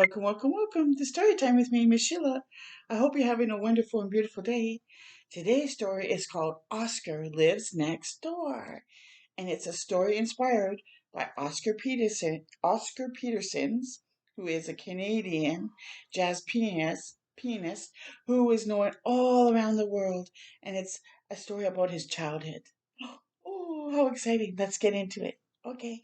Welcome, welcome, welcome to Story Time with me, Miss Sheila. I hope you're having a wonderful and beautiful day. Today's story is called Oscar Lives Next Door, and it's a story inspired by Oscar Peterson's, who is a Canadian jazz pianist who is known all around the world, and it's a story about his childhood. Oh, how exciting! Let's get into it. Okay.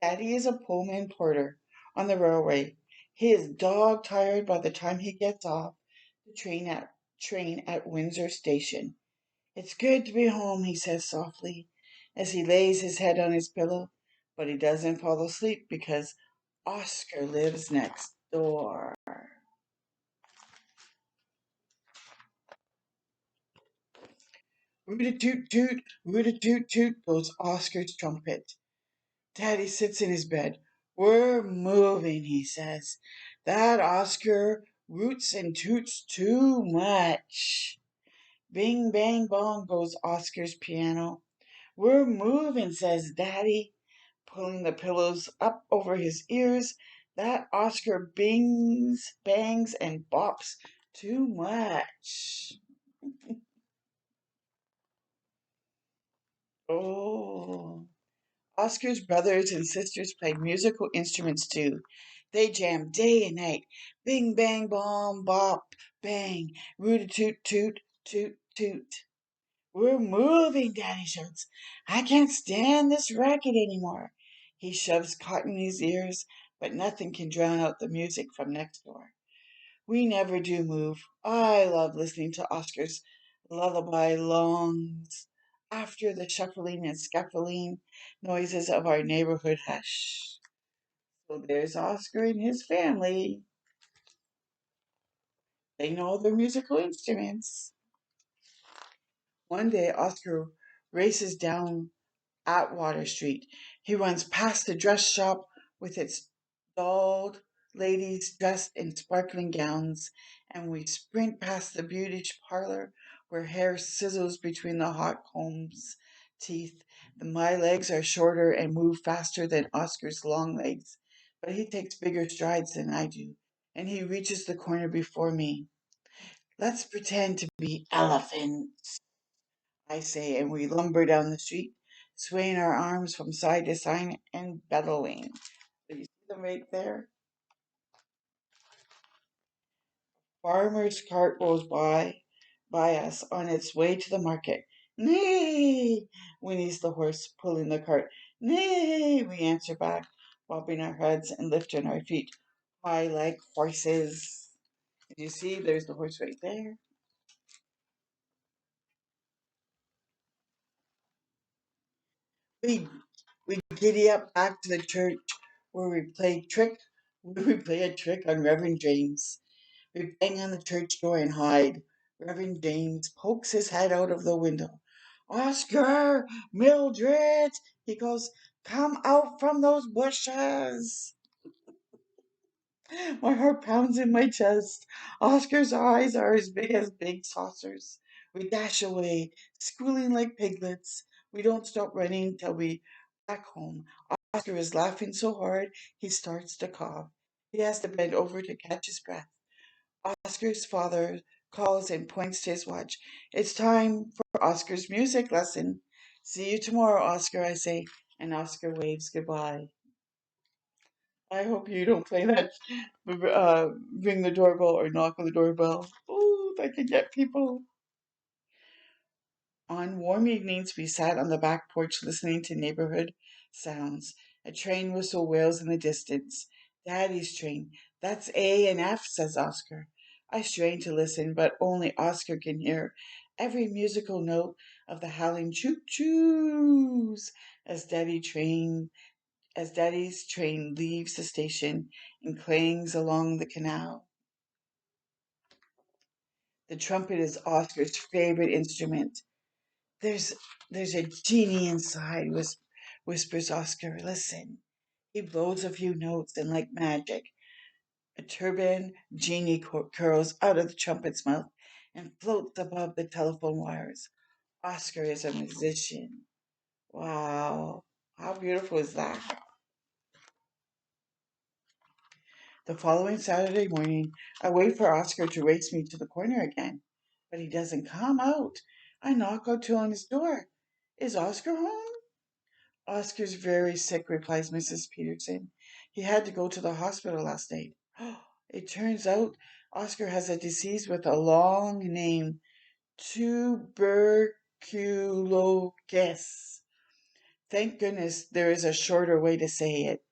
Daddy is a Pullman porter on the railway. He is dog tired by the time he gets off the train at Windsor Station. It's good to be home, he says softly as he lays his head on his pillow, but he doesn't fall asleep because Oscar lives next door. Root a toot toot, root a toot toot goes Oscar's trumpet. Daddy sits in his bed. We're moving, he says. That Oscar roots and toots too much. Bing, bang, bong goes Oscar's piano. We're moving, says Daddy, pulling the pillows up over his ears. That Oscar bings, bangs, and bops too much. Oh. Oscar's brothers and sisters played musical instruments too. They jammed day and night. Bing, bang, bomb, bop, bang. Root toot, toot, toot, toot. We're moving, Daddy shouts. I can't stand this racket anymore. He shoves cotton in his ears, but nothing can drown out the music from next door. We never do move. I love listening to Oscar's lullaby longs after the shuffling and scuffling noises of our neighborhood hush. So there's Oscar and his family. They know their musical instruments. One day, Oscar races down Atwater Street. He runs past the dress shop with its dolled ladies dressed in sparkling gowns, and we sprint past the beauty parlor where hair sizzles between the hot comb's teeth. My legs are shorter and move faster than Oscar's long legs, but he takes bigger strides than I do, and he reaches the corner before me. Let's pretend to be elephants, I say, and we lumber down the street, swaying our arms from side to side and bellowing. Do you see them right there? Farmer's cart goes by us on its way to the market. Neigh! Whinnies the horse pulling the cart. Neigh! We answer back, bobbing our heads and lifting our feet high like horses. Did you see? There's the horse right there. We we giddy up back to the church where we play a trick on Reverend James. We bang on the church door and hide. Reverend James pokes his head out of the window. Oscar, Mildred, he calls, come out from those bushes. My heart pounds in my chest. Oscar's eyes are as big as big saucers. We dash away, squealing like piglets. We don't stop running till we back home. Oscar is laughing so hard he starts to cough. He has to bend over to catch his breath. Oscar's father calls and points to his watch. It's time for Oscar's music lesson. See you tomorrow, Oscar, I say, and Oscar waves goodbye. I hope you don't play that, ring the doorbell or knock on the doorbell. Oh, that could get people. On warm evenings, we sat on the back porch listening to neighborhood sounds. A train whistle wails in the distance. Daddy's train. That's A and F, says Oscar. I strain to listen, but only Oscar can hear every musical note of the howling choo choos as Daddy's train leaves the station and clangs along the canal. The trumpet is Oscar's favorite instrument. There's there's a genie inside, whispers Oscar. Listen. He blows a few notes, and like magic, a turban genie curls out of the trumpet's mouth and floats above the telephone wires. Oscar is a musician. Wow. How beautiful is that? The following Saturday morning, I wait for Oscar to race me to the corner again, but he doesn't come out. I knock on his door. Is Oscar home? Oscar's very sick, replies Mrs. Peterson. He had to go to the hospital last night. It turns out Oscar has a disease with a long name, tuberculosis. Thank goodness there is a shorter way to say it.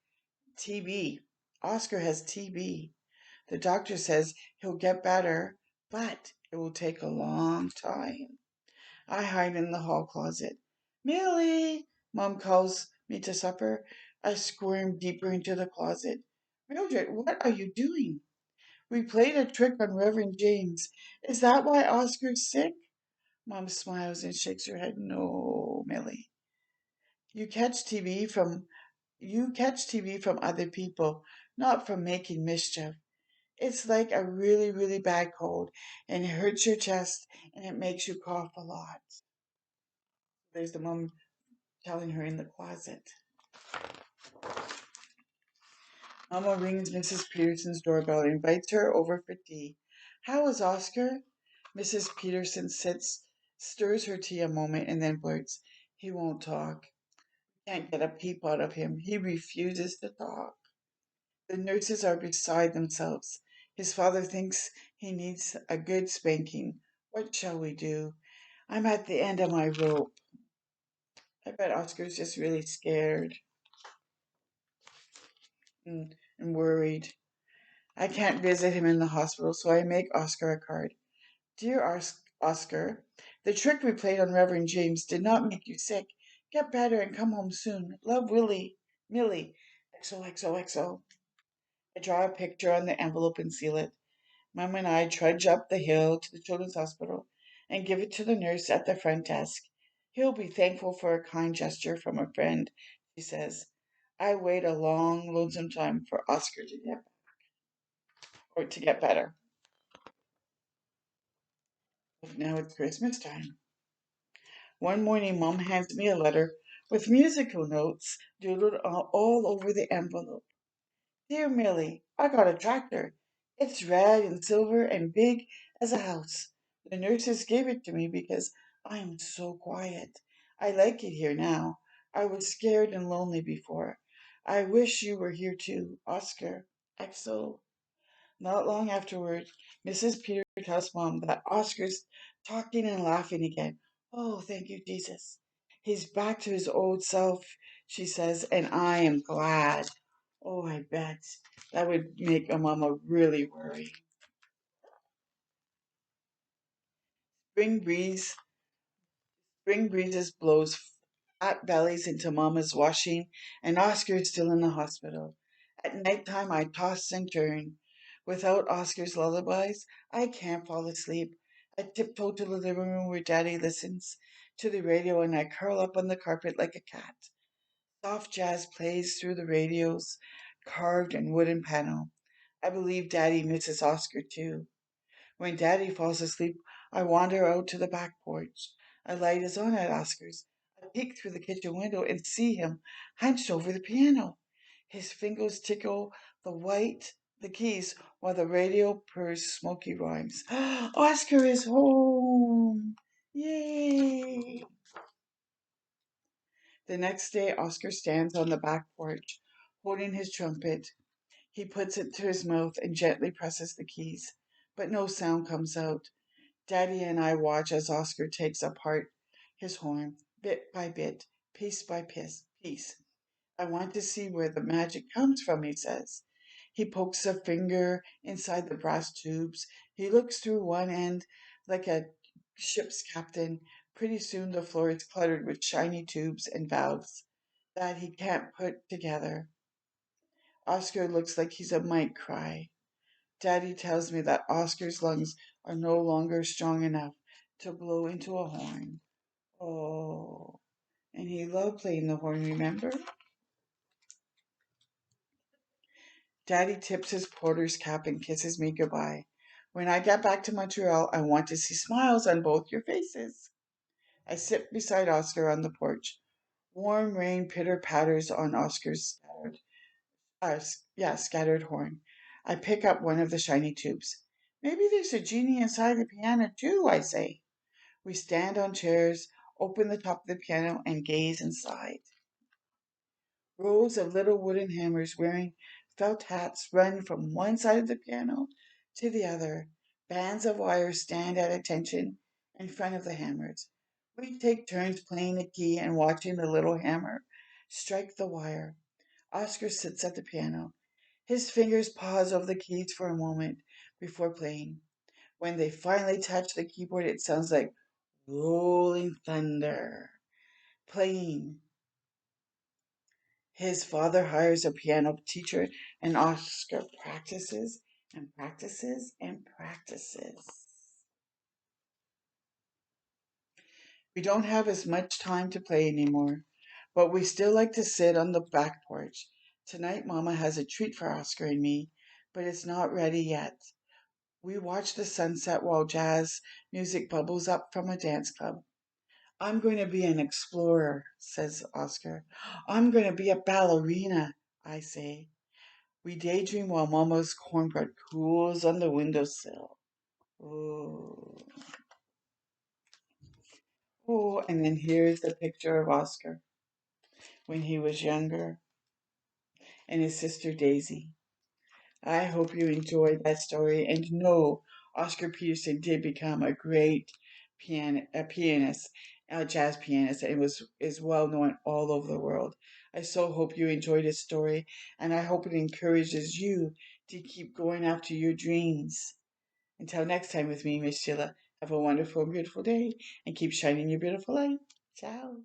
TB. Oscar has TB. The doctor says he'll get better, but it will take a long time. I hide in the hall closet. Millie! Mom calls me to supper. I squirm deeper into the closet. Mildred, what are you doing? We played a trick on Reverend James. Is that why Oscar's sick? Mom smiles and shakes her head. No, Millie. You catch TB from you catch TB from other people, not from making mischief. It's like a really, really bad cold, and it hurts your chest and it makes you cough a lot. There's the mom telling her in the closet. Mama rings Mrs. Peterson's doorbell and invites her over for tea. How is Oscar? Mrs. Peterson sits, stirs her tea a moment, and then blurts, He won't talk. Can't get a peep out of him. He refuses to talk. The nurses are beside themselves. His father thinks he needs a good spanking. What shall we do? I'm at the end of my rope. I bet Oscar's just really scared and worried. I can't visit him in the hospital, so I make Oscar a card. Dear Oscar, the trick we played on Reverend James did not make you sick. Get better and come home soon. Love, Willie. Millie. XOXOXO. I draw a picture on the envelope and seal it. Mom and I trudge up the hill to the children's hospital and give it to the nurse at the front desk. He'll be thankful for a kind gesture from a friend, she says. I wait a long, lonesome time for Oscar to get better. Now it's Christmas time. One morning, Mom hands me a letter with musical notes doodled all over the envelope. Dear Millie, I got a tractor. It's red and silver and big as a house. The nurses gave it to me because I am so quiet. I like it here now. I was scared and lonely before. I wish you were here too, Oscar. XO. Not long afterward, Mrs. Peter tells Mom that Oscar's talking and laughing again. Oh, thank you, Jesus. He's back to his old self, she says, and I am glad. Oh, I bet. That would make a mama really worry. Spring breeze, spring breezes blows fat bellies into mama's washing, and Oscar is still in the hospital. At night time, I toss and turn. Without Oscar's lullabies, I can't fall asleep. I tiptoe to the living room where Daddy listens to the radio, and I curl up on the carpet like a cat. Soft jazz plays through the radio's carved and wooden panel. I believe Daddy misses Oscar too. When Daddy falls asleep, I wander out to the back porch. A light is on at Oscar's. I peek through the kitchen window and see him hunched over the piano. His fingers tickle the keys, while the radio purrs smoky rhymes. Oscar is home! Yay! The next day, Oscar stands on the back porch, holding his trumpet. He puts it to his mouth and gently presses the keys, but no sound comes out. Daddy and I watch as Oscar takes apart his horn, bit by bit, piece by piece. I want to see where the magic comes from, he says. He pokes a finger inside the brass tubes. He looks through one end like a ship's captain. Pretty soon the floor is cluttered with shiny tubes and valves that he can't put together. Oscar looks like he's a might cry. Daddy tells me that Oscar's lungs are no longer strong enough to blow into a horn. Oh, and he loved playing the horn, remember? Daddy tips his porter's cap and kisses me goodbye. When I get back to Montreal, I want to see smiles on both your faces. I sit beside Oscar on the porch. Warm rain pitter patters on Oscar's scattered horn. I pick up one of the shiny tubes. Maybe there's a genie inside the piano too, I say. We stand on chairs, open the top of the piano, and gaze inside. Rows of little wooden hammers wearing felt hats run from one side of the piano to the other. Bands of wires stand at attention in front of the hammers. We take turns playing the key and watching the little hammer strike the wire. Oscar sits at the piano. His fingers pause over the keys for a moment before playing. When they finally touch the keyboard, it sounds like rolling thunder. Playing. His father hires a piano teacher, and Oscar practices and practices and practices. We don't have as much time to play anymore, but we still like to sit on the back porch. Tonight, Mama has a treat for Oscar and me, but it's not ready yet. We watch the sunset while jazz music bubbles up from a dance club. I'm going to be an explorer, says Oscar. I'm going to be a ballerina, I say. We daydream while Mama's cornbread cools on the windowsill. Oh, oh, and then here's the picture of Oscar when he was younger and his sister Daisy. I hope you enjoyed that story and know Oscar Peterson did become a great pianist, a jazz pianist, and is well known all over the world. I so hope you enjoyed his story, and I hope it encourages you to keep going after your dreams. Until next time with me, Miss Sheila, have a wonderful, beautiful day and keep shining your beautiful light. Ciao.